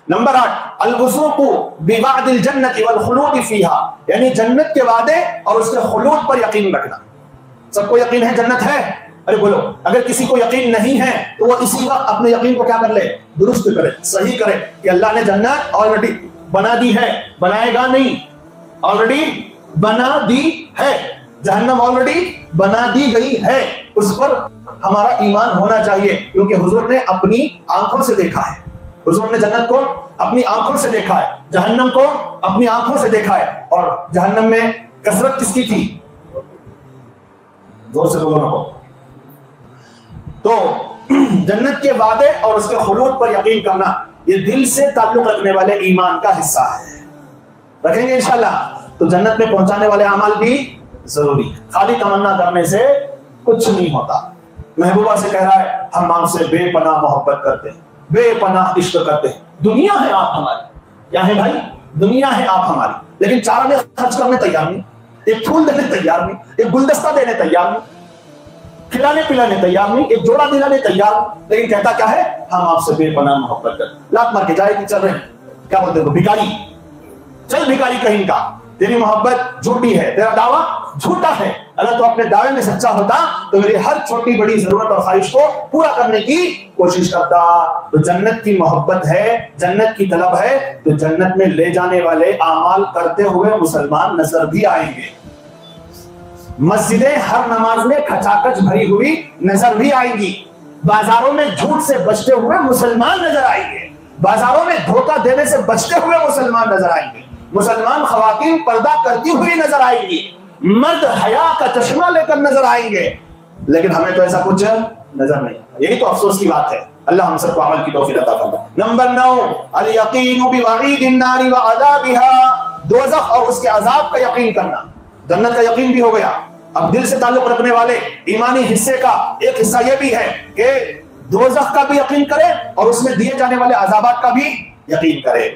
Number 8 الوثوق بوعد الجنت والخلود فیہا، یعنی جنت کے وعدے اور اس کے خلود پر یقین رکھنا. سب کو یقین ہے جنت ہے؟ ارے بولو، اگر کسی کو یقین نہیں ہے تو وہ اسی وقت اپنے یقین کو کیا کر لے، درست کرے، صحیح کرے کہ اللہ نے جنت آلریڈی بنا دی ہے، بنائے گا نہیں، آلریڈی بنا دی ہے. جہنم آلریڈی بنا دی گئی ہے، اس پر ہمارا ایمان ہونا چاہیے، کیونکہ حضور نے اپنی آنکھوں سے دیکھا ہے. حضور نے جنت کو اپنی آنکھوں سے دیکھا ہے، جہنم کو اپنی آنکھوں سے دیکھا ہے. اور جہنم میں کثرت کس کی تھی؟ زور سے بولو نا. تو جنت کے وعدے اور اس کے خلود پر یقین کرنا یہ دل سے تعلق رکھنے والے ایمان کا حصہ ہے. رکھیں گے انشاءاللہ تو جنت میں پہنچانے والے اعمال بھی ضروری. خالی تمنا کرنے سے کچھ نہیں ہوتا. محبوبہ سے کہہ رہا ہے ہم آپ سے بے پناہ محبت کرتے ہیں، بے پناہ عشق کرتے ہیں. دنیا ہے آپ ہماری، کیا ہے بھائی؟ دنیا ہے آپ ہماری، لیکن 4 آنے خرچ کرنے تیار نہیں، ایک پھول دینے تیار نہیں، ایک گلدستہ دینے تیار نہیں، کھلانے پلانے تیار نہیں، ایک جوڑا دلانے تیار نہیں، لیکن کہتا کیا ہے؟ ہم آپ سے بے پناہ محبت کرتے ہیں. لات مار کے جائے کہ چل رہے ہیں، کیا بولتے ہیں بھکاری، چل بھکاری کہیں کا، تیری محبت جھوٹی ہے، تیرا دعویٰ جھوٹا ہے. اگر تو اپنے دعوے میں سچا ہوتا تو میری ہر چھوٹی بڑی ضرورت اور خواہش کو پورا کرنے کی کوشش کرتا. تو جنت کی محبت ہے، جنت کی طلب ہے، تو جنت میں لے جانے والے اعمال کرتے ہوئے مسلمان نظر بھی آئیں گے. مسجدیں ہر نماز میں کھچاکچ بھری ہوئی نظر بھی آئیں گی. بازاروں میں جھوٹ سے بچتے ہوئے مسلمان نظر آئیں گے. بازاروں میں دھوکہ دینے سے بچتے ہوئے مسلمان نظر آئیں گے. مسلمان خواتین پردہ کرتی ہوئی نظر آئیں گی. مرد حیا کا چشمہ لے کر نظر آئیں گے. لیکن ہمیں تو ایسا کچھ نظر نہیں. یہی تو افسوس کی بات ہے. اللہ ہم سب کو عمل کی توفیق عطا فرمائے. نمبر 9 الیقین بوعید النار وعذابها، دوزخ اور اس کے عذاب کا یقین کرنا. جنت کا یقین بھی ہو گیا. اب دل سے تعلق رکھنے والے ایمانی حصے کا ایک حصہ یہ بھی ہے کہ دوزخ کا بھی یقین کرے اور اس میں دیے جانے والے عذابات کا بھی یقین کرے.